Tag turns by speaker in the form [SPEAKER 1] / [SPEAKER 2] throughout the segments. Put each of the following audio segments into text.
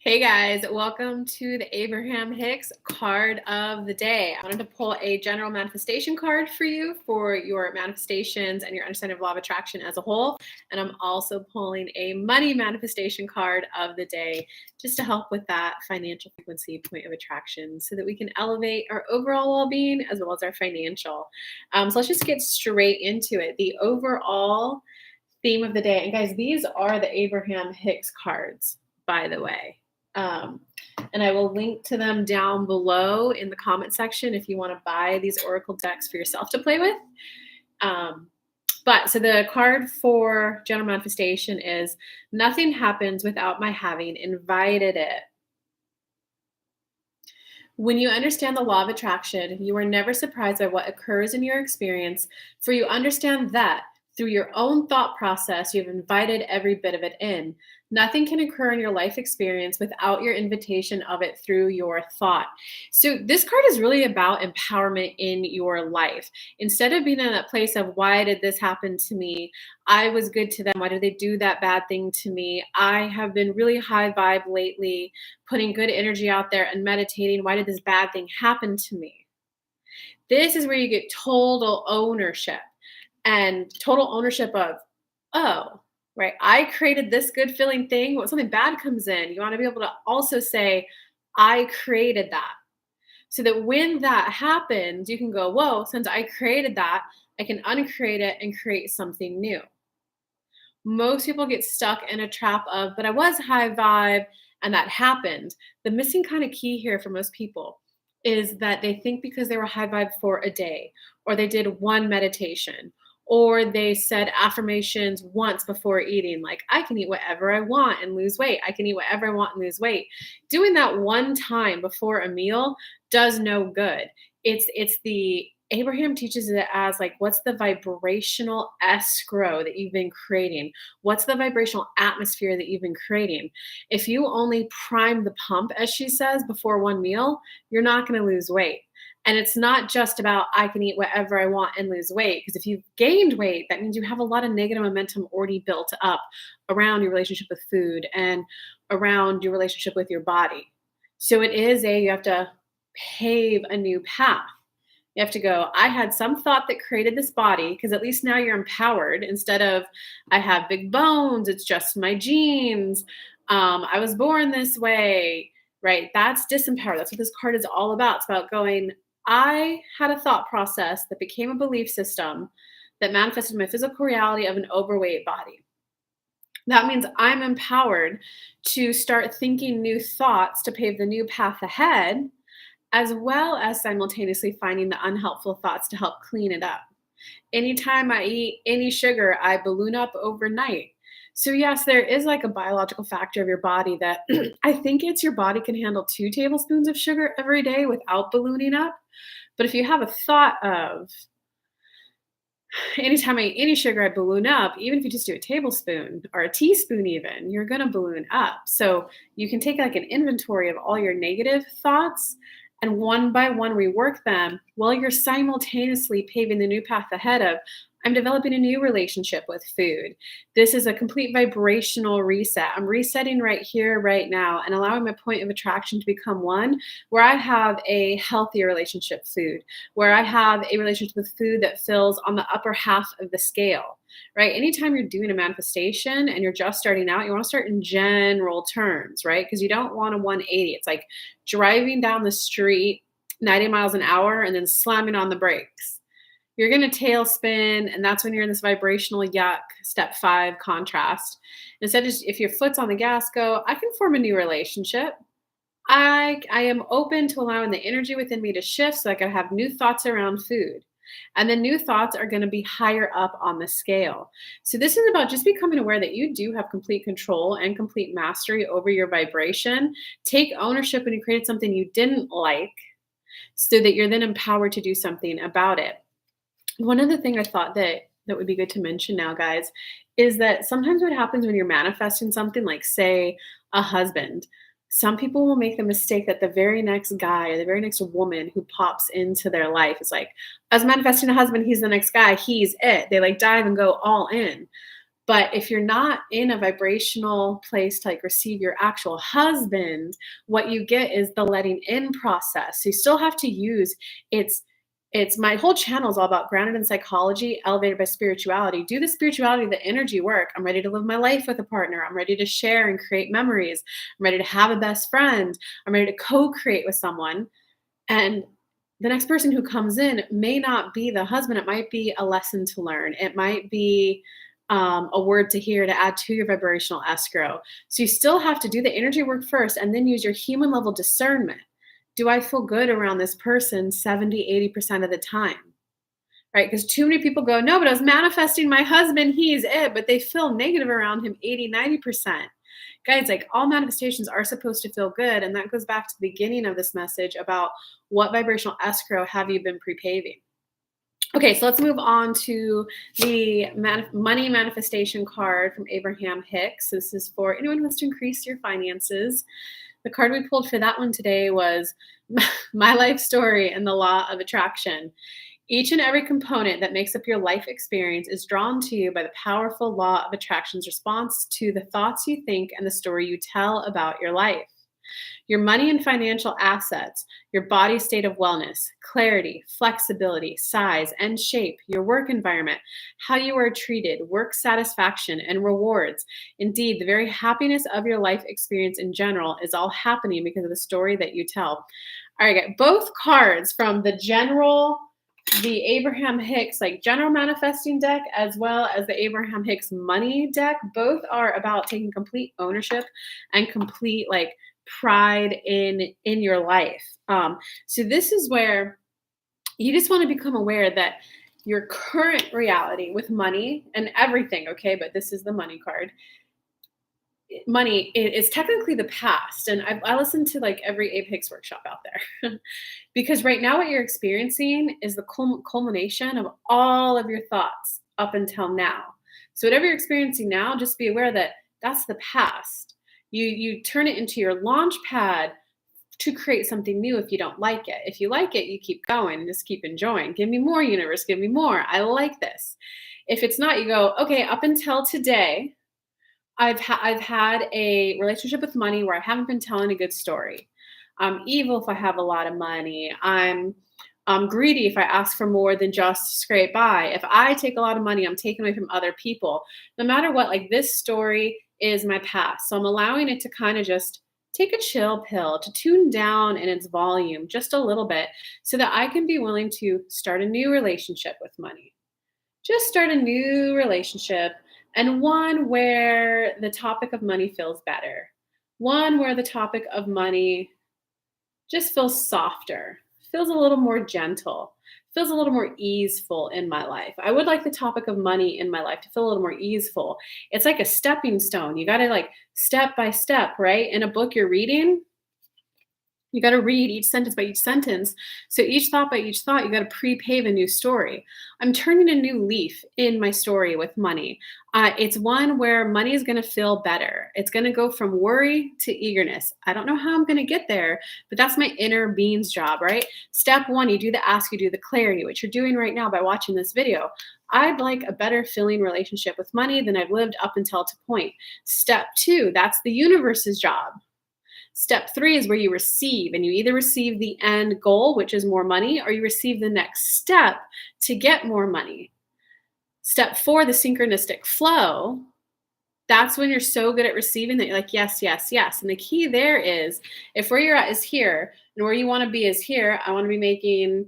[SPEAKER 1] Hey guys, welcome to the Abraham Hicks card of the day. I wanted to pull a general manifestation card for you for your manifestations and your understanding of law of attraction as a whole. And I'm also pulling a money manifestation card of the day just to help with that financial frequency point of attraction so that we can elevate our overall well-being as well as our financial. So let's just get straight into it. The overall theme of the day. And guys, these are the Abraham Hicks cards, by the way. Um, and I will link to them down below in the comment section if you want to buy these Oracle decks for yourself to play with. So the card for general manifestation is nothing happens without my having invited it. When you understand the law of attraction, you are never surprised by what occurs in your experience, for you understand that through your own thought process, you have invited every bit of it in. Nothing can occur in your life experience without your invitation of it through your thought. So, this card is really about empowerment in your life. Instead of being in that place of, why did this happen to me? I was good to them. Why did they do that bad thing to me? I have been really high vibe lately, putting good energy out there and meditating. Why did this bad thing happen to me? This is where you get total ownership of, oh, right, I created this good feeling thing. When something bad comes in, you want to be able to also say, I created that. So that when that happens, you can go, whoa, since I created that, I can uncreate it and create something new. Most people get stuck in a trap of, but I was high vibe and that happened. The missing kind of key here for most people is that they think because they were high vibe for a day, or they did one meditation, or they said affirmations once before eating, like, I can eat whatever I want and lose weight. I can eat whatever I want and lose weight. Doing that one time before a meal does no good. It's the Abraham teaches it as, like, what's the vibrational escrow that you've been creating? What's the vibrational atmosphere that you've been creating? If you only prime the pump, as she says, before one meal, you're not going to lose weight. And it's not just about, I can eat whatever I want and lose weight. Because if you've gained weight, that means you have a lot of negative momentum already built up around your relationship with food and around your relationship with your body. So you have to pave a new path. You have to go, I had some thought that created this body, because at least now you're empowered instead of, I have big bones, it's just my genes, I was born this way, right? That's disempowered. That's what this card is all about. It's about going, I had a thought process that became a belief system that manifested my physical reality of an overweight body. That means I'm empowered to start thinking new thoughts to pave the new path ahead, as well as simultaneously finding the unhelpful thoughts to help clean it up. Anytime I eat any sugar, I balloon up overnight. So yes, there is like a biological factor of your body that I think it's your body can handle 2 tablespoons of sugar every day without ballooning up. But if you have a thought of, anytime I eat any sugar, I balloon up, even if you just do a tablespoon or a teaspoon even, you're going to balloon up. So you can take like an inventory of all your negative thoughts and one by one rework them while you're simultaneously paving the new path ahead of, I'm developing a new relationship with food. This is a complete vibrational reset. I'm resetting right here, right now, and allowing my point of attraction to become one where I have a healthier relationship with food, where I have a relationship with food that fills on the upper half of the scale, right? Anytime you're doing a manifestation and you're just starting out, you want to start in general terms, right? Because you don't want a 180. It's like driving down the street 90 miles an hour and then slamming on the brakes. You're going to tailspin, and that's when you're in this vibrational yuck, step 5 contrast. Instead, just if your foot's on the gas, go, I can form a new relationship. I am open to allowing the energy within me to shift so I can have new thoughts around food. And the new thoughts are going to be higher up on the scale. So this is about just becoming aware that you do have complete control and complete mastery over your vibration. Take ownership when you created something you didn't like so that you're then empowered to do something about it. One other thing I thought that would be good to mention now, guys, is that sometimes what happens when you're manifesting something, like, say, a husband, some people will make the mistake that the very next guy or the very next woman who pops into their life is like, I was manifesting a husband, he's the next guy, he's it. They like dive and go all in. But if you're not in a vibrational place to like receive your actual husband, what you get is the letting in process. So you still have to use it's my whole channel is all about grounded in psychology, elevated by spirituality. Do the spirituality, the energy work. I'm ready to live my life with a partner. I'm ready to share and create memories. I'm ready to have a best friend. I'm ready to co-create with someone. And the next person who comes in may not be the husband. It might be a lesson to learn. It might be a word to hear to add to your vibrational escrow. So you still have to do the energy work first and then use your human level discernment. Do I feel good around this person 70, 80% of the time? Right? Because too many people go, no, but I was manifesting my husband, he's it, but they feel negative around him 80, 90%. Guys, like all manifestations are supposed to feel good. And that goes back to the beginning of this message about what vibrational escrow have you been pre-paving? Okay, so let's move on to the money manifestation card from Abraham Hicks. This is for anyone who wants to increase your finances. The card we pulled for that one today was my life story and the law of attraction. Each and every component that makes up your life experience is drawn to you by the powerful law of attraction's response to the thoughts you think and the story you tell about your life. Your money and financial assets, your body state of wellness, clarity, flexibility, size, and shape, your work environment, how you are treated, work satisfaction, and rewards. Indeed, the very happiness of your life experience in general is all happening because of the story that you tell. All right, guys, both cards from the Abraham Hicks like general manifesting deck as well as the Abraham Hicks money deck, both are about taking complete ownership and complete like pride in your life. So this is where you just want to become aware that your current reality with money and everything, okay, but this is the money card. Money is technically the past, and I listen to like every Abe Hicks workshop out there because right now what you're experiencing is the culmination of all of your thoughts up until now. So whatever you're experiencing now, just be aware that that's the past. You turn it into your launch pad to create something new if you don't like it. If you like it, you keep going, just keep enjoying. Give me more, universe, give me more. I like this. If it's not, you go, okay, up until today, I've had a relationship with money where I haven't been telling a good story. I'm evil if I have a lot of money. I'm greedy if I ask for more than just scrape by. If I take a lot of money, I'm taking away from other people. No matter what, like this story is my past. So I'm allowing it to kind of just take a chill pill, to tune down in its volume just a little bit so that I can be willing to start a new relationship with money. Just start a new relationship, and one where the topic of money feels better. One where the topic of money just feels softer, feels a little more gentle, feels a little more easeful in my life. I would like the topic of money in my life to feel a little more easeful. It's like a stepping stone. You got to like step by step, right? In a book you're reading, you got to read each sentence by each sentence. So each thought by each thought, you got to pre-pave a new story. I'm turning a new leaf in my story with money. It's one where money is going to feel better. It's going to go from worry to eagerness. I don't know how I'm going to get there, but that's my inner being's job, right? Step one, you do the ask, you do the clarity, which you're doing right now by watching this video. I'd like a better feeling relationship with money than I've lived up until to point. Step two, that's the universe's job. Step three is where you receive, and you either receive the end goal, which is more money, or you receive the next step to get more money. Step four, the synchronistic flow. That's when you're so good at receiving that you're like, yes, yes, yes. And the key there is if where you're at is here and where you want to be is here, I want to be making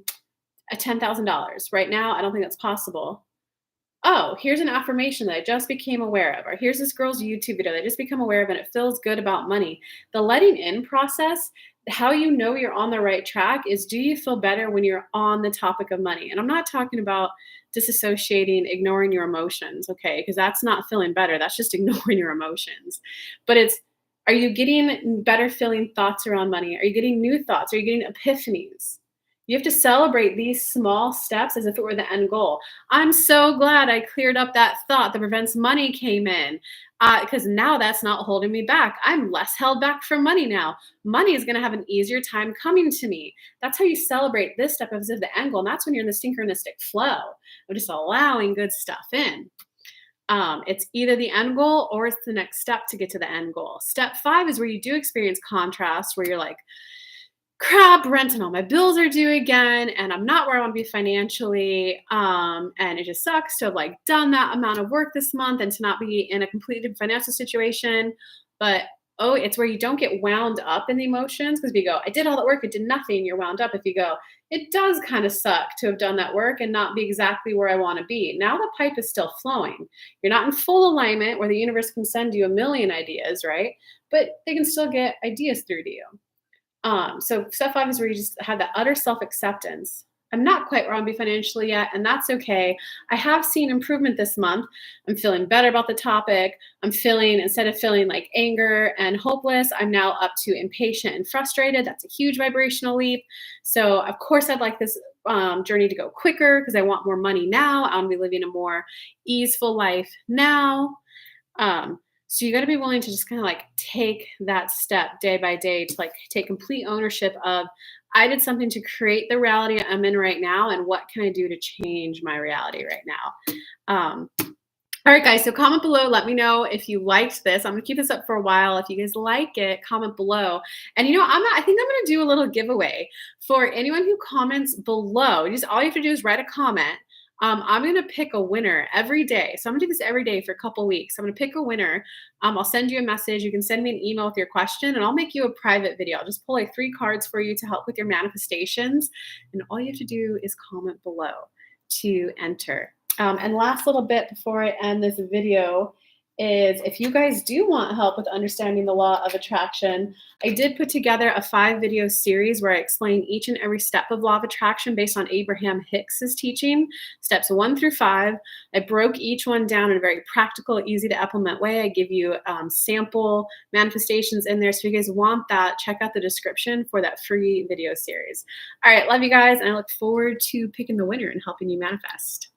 [SPEAKER 1] $10,000. Right now, I don't think that's possible. Oh, here's an affirmation that I just became aware of, or here's this girl's YouTube video that I just become aware of and it feels good about money. The letting in process, how you know you're on the right track is, do you feel better when you're on the topic of money? And I'm not talking about disassociating, ignoring your emotions, okay? Because that's not feeling better. That's just ignoring your emotions. But it's, are you getting better feeling thoughts around money? Are you getting new thoughts? Are you getting epiphanies? You have to celebrate these small steps as if it were the end goal. I'm so glad I cleared up that thought that prevents money came in, because now that's not holding me back. I'm less held back from money now. Money is going to have an easier time coming to me. That's how you celebrate this step as if the end goal. And that's when you're in the synchronistic flow of just allowing good stuff in. It's either the end goal or it's the next step to get to the end goal. Step 5 is where you do experience contrast, where you're like, crap, rent and all my bills are due again, and I'm not where I want to be financially. And it just sucks to have like done that amount of work this month and to not be in a completely different financial situation. But oh, it's where you don't get wound up in the emotions, because if you go, I did all that work, it did nothing, you're wound up. If you go, it does kind of suck to have done that work and not be exactly where I want to be. Now the pipe is still flowing. You're not in full alignment where the universe can send you a million ideas, right? But they can still get ideas through to you. So step 5 is where you just have that utter self-acceptance. I'm not quite where I'll be financially yet, and that's okay. I have seen improvement this month. I'm feeling better about the topic. I'm feeling, instead of feeling like anger and hopeless, I'm now up to impatient and frustrated. That's a huge vibrational leap. So of course I'd like this journey to go quicker because I want more money now. I want to be living a more easeful life now. Um, so you got to be willing to just kind of like take that step day by day to like take complete ownership of, I did something to create the reality I'm in right now, and what can I do to change my reality right now? All right, guys, so comment below. Let me know if you liked this. I'm going to keep this up for a while. If you guys like it, comment below. And I think I'm going to do a little giveaway for anyone who comments below. Just all you have to do is write a comment. I'm going to pick a winner every day. So I'm going to do this every day for a couple weeks. I'm going to pick a winner. I'll send you a message. You can send me an email with your question, and I'll make you a private video. I'll just pull like 3 cards for you to help with your manifestations. And all you have to do is comment below to enter. And last little bit before I end this video is, if you guys do want help with understanding the law of attraction, I did put together a 5-video series where I explain each and every step of law of attraction based on Abraham Hicks's teaching, steps 1 through 5. I broke each one down in a very practical, easy to implement way. I give you sample manifestations in there. So if you guys want that, check out the description for that free video series. All right, love you guys, and I look forward to picking the winner and helping you manifest.